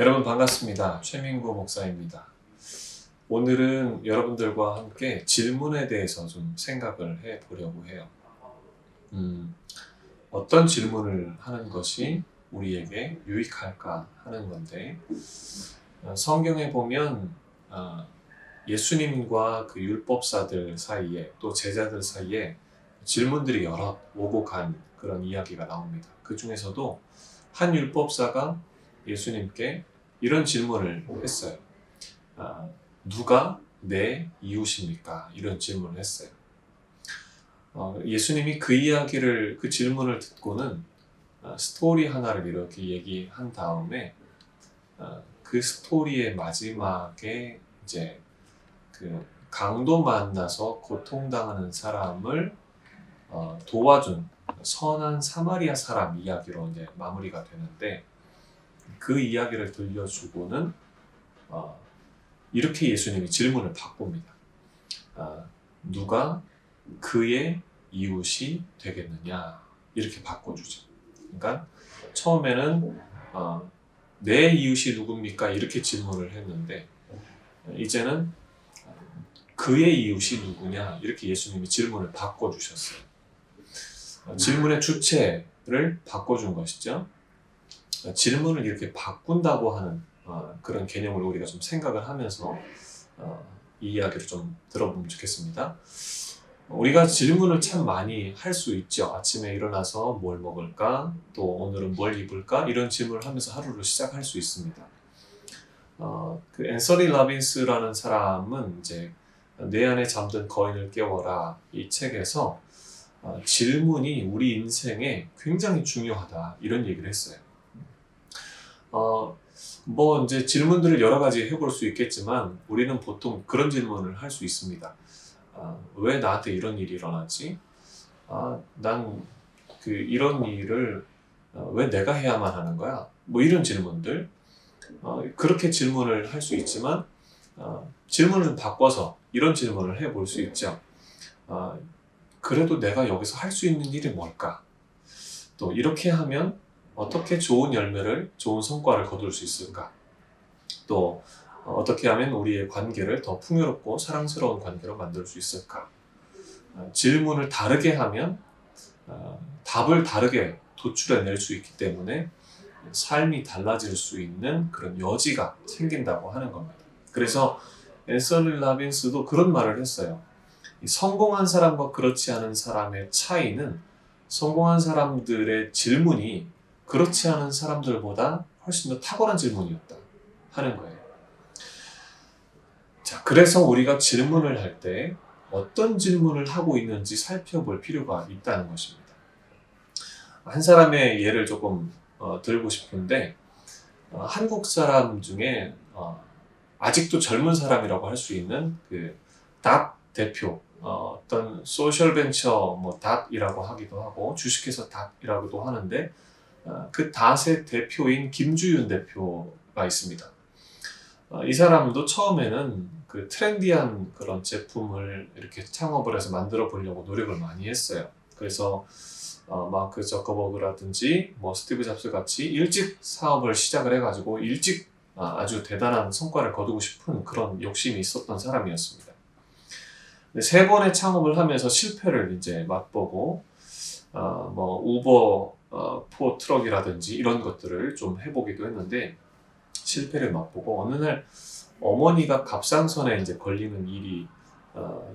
여러분 반갑습니다. 최민구 목사입니다. 오늘은 여러분들과 함께 질문에 대해서 좀 생각을 해 보려고 해요. 어떤 질문을 하는 것이 우리에게 유익할까 하는 건데, 성경에 보면 예수님과 그 율법사들 사이에 또 제자들 사이에 질문들이 여러 오고 간 그런 이야기가 나옵니다. 그 중에서도 한 율법사가 예수님께 이런 질문을 했어요. 누가 내 이웃입니까? 이런 질문을 했어요. 예수님이 그 질문을 듣고는 스토리 하나를 이렇게 얘기한 다음에 그 스토리의 마지막에 이제 그 강도 만나서 고통당하는 사람을 도와준 선한 사마리아 사람 이야기로 이제 마무리가 되는데, 그 이야기를 들려주고는 이렇게 예수님이 질문을 바꿉니다. 누가 그의 이웃이 되겠느냐, 이렇게 바꿔주죠. 그러니까 처음에는 내 이웃이 누굽니까? 이렇게 질문을 했는데, 이제는 그의 이웃이 누구냐, 이렇게 예수님이 질문을 바꿔주셨어요. 질문의 주체를 바꿔준 것이죠. 질문을 이렇게 바꾼다고 하는 그런 개념을 우리가 좀 생각을 하면서 이 이야기를 좀 들어보면 좋겠습니다. 우리가 질문을 참 많이 할 수 있죠. 아침에 일어나서 뭘 먹을까? 또 오늘은 뭘 입을까? 이런 질문을 하면서 하루를 시작할 수 있습니다. 그 앤서니 라빈스라는 사람은 이제 내 안에 잠든 거인을 깨워라, 이 책에서 질문이 우리 인생에 굉장히 중요하다, 이런 얘기를 했어요. 뭐 이제 질문들을 여러 가지 해볼 수 있겠지만, 우리는 보통 그런 질문을 할 수 있습니다. 왜 나한테 이런 일이 일어나지? 난 이런 일을 왜 내가 해야만 하는 거야? 뭐 이런 질문들. 그렇게 질문을 할 수 있지만, 질문을 좀 바꿔서 이런 질문을 해볼 수 있죠. 그래도 내가 여기서 할 수 있는 일이 뭘까? 또 이렇게 하면 어떻게 좋은 열매를, 좋은 성과를 거둘 수 있을까? 또 어떻게 하면 우리의 관계를 더 풍요롭고 사랑스러운 관계로 만들 수 있을까? 질문을 다르게 하면 답을 다르게 도출해낼 수 있기 때문에 삶이 달라질 수 있는 그런 여지가 생긴다고 하는 겁니다. 그래서 앤서니 라빈스도 그런 말을 했어요. 성공한 사람과 그렇지 않은 사람의 차이는 성공한 사람들의 질문이 그렇지 않은 사람들보다 훨씬 더 탁월한 질문이었다 하는 거예요. 자, 그래서 우리가 질문을 할 때 어떤 질문을 하고 있는지 살펴볼 필요가 있다는 것입니다. 한 사람의 예를 조금 들고 싶은데, 한국 사람 중에 아직도 젊은 사람이라고 할 수 있는 그 닷 대표, 어떤 소셜 벤처 닷이라고 하기도 하고 주식회사 닷이라고도 하는데, 그 닷의 대표인 김주윤 대표가 있습니다. 이 사람도 처음에는 그 트렌디한 그런 제품을 이렇게 창업을 해서 만들어 보려고 노력을 많이 했어요. 그래서 마크 저커버그라든지 스티브 잡스 같이 일찍 사업을 시작을 해가지고 일찍 아주 대단한 성과를 거두고 싶은 그런 욕심이 있었던 사람이었습니다. 세 번의 창업을 하면서 실패를 이제 맛보고 우버 포 트럭이라든지 이런 것들을 좀 해보기도 했는데 실패를 맛보고, 어느 날 어머니가 갑상선에 이제 걸리는 일이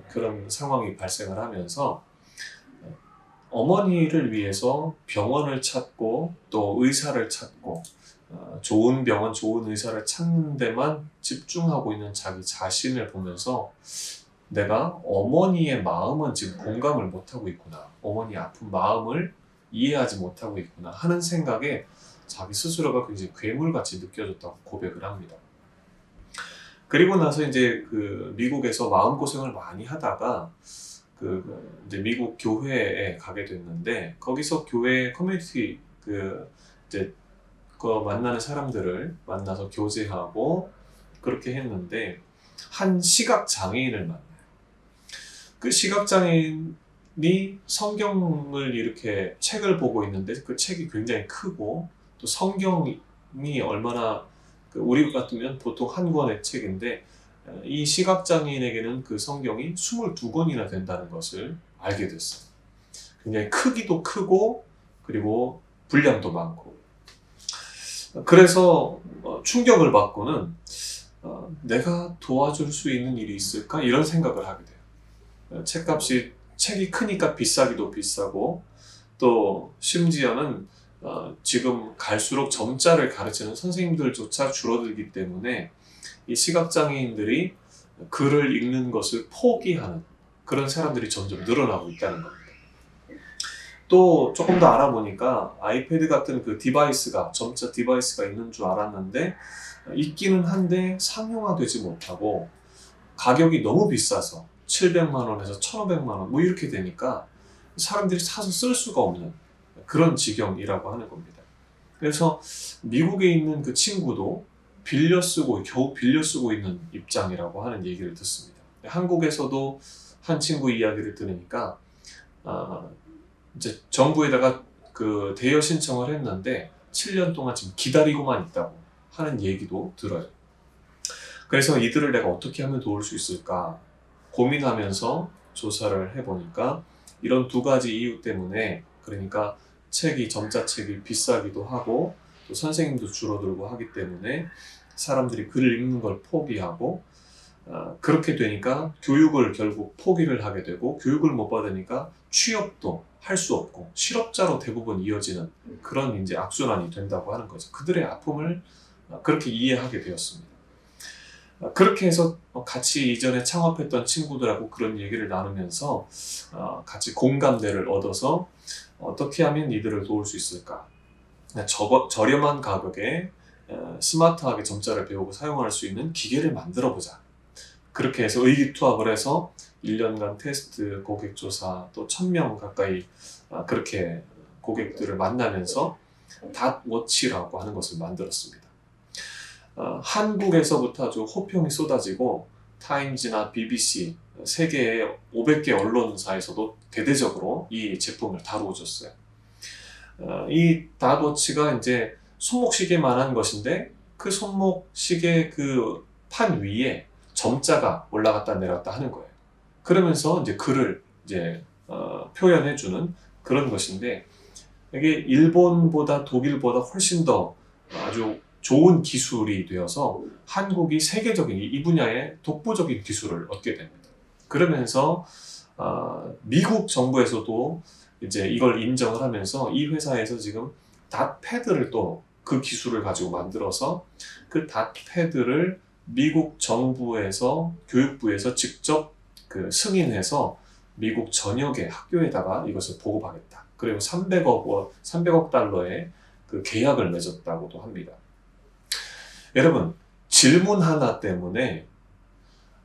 그런 상황이 발생을 하면서 어머니를 위해서 병원을 찾고 또 의사를 찾고 좋은 병원, 좋은 의사를 찾는 데만 집중하고 있는 자기 자신을 보면서 내가 어머니의 마음은 지금 공감을 못하고 있구나, 어머니 아픈 마음을 이해하지 못하고 있구나 하는 생각에 자기 스스로가 굉장히 괴물같이 느껴졌다고 고백을 합니다. 그리고 나서 이제 미국에서 마음고생을 많이 하다가 이제 미국 교회에 가게 됐는데, 거기서 교회 커뮤니티 이제 만나는 사람들을 만나서 교제하고 그렇게 했는데, 한 시각 장애인을 만나요. 그 시각 장애인이 성경을 이렇게 책을 보고 있는데, 그 책이 굉장히 크고 또 성경이 얼마나 우리 같으면 보통 한 권의 책인데 이 시각장애인에게는 그 성경이 22권이나 된다는 것을 알게 됐어요. 굉장히 크기도 크고 그리고 분량도 많고, 그래서 충격을 받고는 내가 도와줄 수 있는 일이 있을까? 이런 생각을 하게 돼요. 책이 크니까 비싸기도 비싸고, 또 심지어는 지금 갈수록 점자를 가르치는 선생님들조차 줄어들기 때문에 이 시각장애인들이 글을 읽는 것을 포기하는 그런 사람들이 점점 늘어나고 있다는 겁니다. 또 조금 더 알아보니까 아이패드 같은 그 디바이스가, 점자 디바이스가 있는 줄 알았는데 있기는 한데 상용화되지 못하고 가격이 너무 비싸서 700만 원에서 1,500만 원 뭐 이렇게 되니까 사람들이 사서 쓸 수가 없는 그런 지경이라고 하는 겁니다. 그래서 미국에 있는 그 친구도 겨우 빌려 쓰고 있는 입장이라고 하는 얘기를 듣습니다. 한국에서도 한 친구 이야기를 들으니까 이제 정부에다가 그 대여 신청을 했는데 7년 동안 지금 기다리고만 있다고 하는 얘기도 들어요. 그래서 이들을 내가 어떻게 하면 도울 수 있을까 고민하면서 조사를 해보니까 이런 두 가지 이유 때문에, 그러니까 점자책이 비싸기도 하고 또 선생님도 줄어들고 하기 때문에 사람들이 글을 읽는 걸 포기하고, 그렇게 되니까 교육을 결국 포기를 하게 되고, 교육을 못 받으니까 취업도 할 수 없고 실업자로 대부분 이어지는 그런 이제 악순환이 된다고 하는 거죠. 그들의 아픔을 그렇게 이해하게 되었습니다. 그렇게 해서 같이 이전에 창업했던 친구들하고 그런 얘기를 나누면서 같이 공감대를 얻어서 어떻게 하면 이들을 도울 수 있을까? 저렴한 가격에 스마트하게 점자를 배우고 사용할 수 있는 기계를 만들어 보자. 그렇게 해서 의기투합을 해서 1년간 테스트 고객조사 또 1,000명 가까이 그렇게 고객들을 만나면서 닷워치라고 하는 것을 만들었습니다. 한국에서부터 아주 호평이 쏟아지고 타임즈나 BBC, 세계의 500개 언론사에서도 대대적으로 이 제품을 다루어줬어요. 이 닷워치가 이제 손목시계만한 것인데 그 손목시계 그 판 위에 점자가 올라갔다 내려갔다 하는 거예요. 그러면서 이제 글을 이제 표현해주는 그런 것인데, 이게 일본보다 독일보다 훨씬 더 아주 좋은 기술이 되어서 한국이 세계적인 이 분야의 독보적인 기술을 얻게 됩니다. 그러면서 미국 정부에서도 이제 이걸 인정을 하면서 이 회사에서 지금 닷패드를 또 그 기술을 가지고 만들어서 그 닷패드를 미국 정부에서 교육부에서 직접 그 승인해서 미국 전역의 학교에다가 이것을 보급하겠다. 그리고 300억 달러의 그 계약을 맺었다고도 합니다. 여러분, 질문 하나 때문에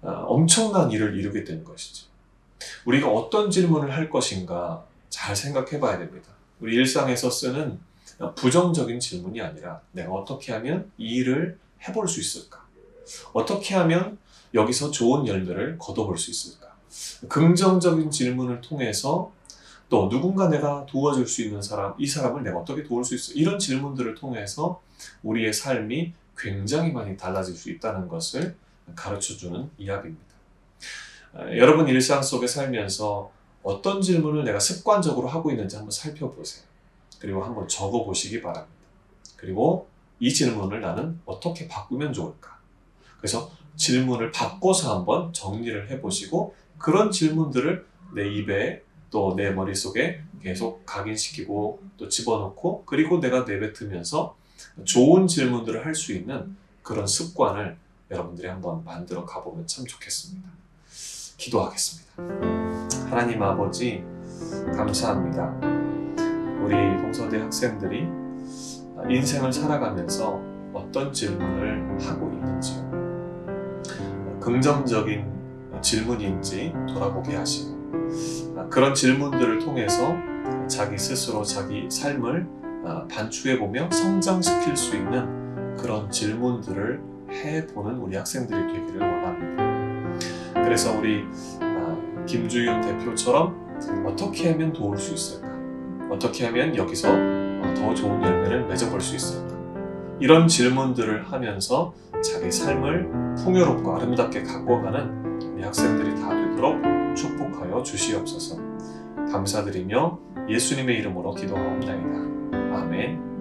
엄청난 일을 이루게 되는 것이죠. 우리가 어떤 질문을 할 것인가 잘 생각해 봐야 됩니다. 우리 일상에서 쓰는 부정적인 질문이 아니라 내가 어떻게 하면 이 일을 해볼 수 있을까? 어떻게 하면 여기서 좋은 열매를 거둬볼 수 있을까? 긍정적인 질문을 통해서 또 누군가 내가 도와줄 수 있는 사람, 이 사람을 내가 어떻게 도울 수 있어? 이런 질문들을 통해서 우리의 삶이 굉장히 많이 달라질 수 있다는 것을 가르쳐주는 이야기입니다. 여러분 일상 속에 살면서 어떤 질문을 내가 습관적으로 하고 있는지 한번 살펴보세요. 그리고 한번 적어보시기 바랍니다. 그리고 이 질문을 나는 어떻게 바꾸면 좋을까? 그래서 질문을 바꿔서 한번 정리를 해보시고 그런 질문들을 내 입에 또 내 머릿속에 계속 각인시키고 또 집어넣고 그리고 내가 내뱉으면서 좋은 질문들을 할 수 있는 그런 습관을 여러분들이 한번 만들어 가보면 참 좋겠습니다. 기도하겠습니다. 하나님 아버지 감사합니다. 우리 동서대 학생들이 인생을 살아가면서 어떤 질문을 하고 있는지요. 긍정적인 질문인지 돌아보게 하시고 그런 질문들을 통해서 자기 스스로 자기 삶을 반추해보며 성장시킬 수 있는 그런 질문들을 해보는 우리 학생들이 되기를 원합니다. 그래서 우리 김주윤 대표처럼 어떻게 하면 도울 수 있을까? 어떻게 하면 여기서 더 좋은 열매를 맺어볼 수 있을까? 이런 질문들을 하면서 자기 삶을 풍요롭고 아름답게 가꿔가는 우리 학생들이 다 되도록 축복하여 주시옵소서. 감사드리며 예수님의 이름으로 기도하옵나이다. 아멘.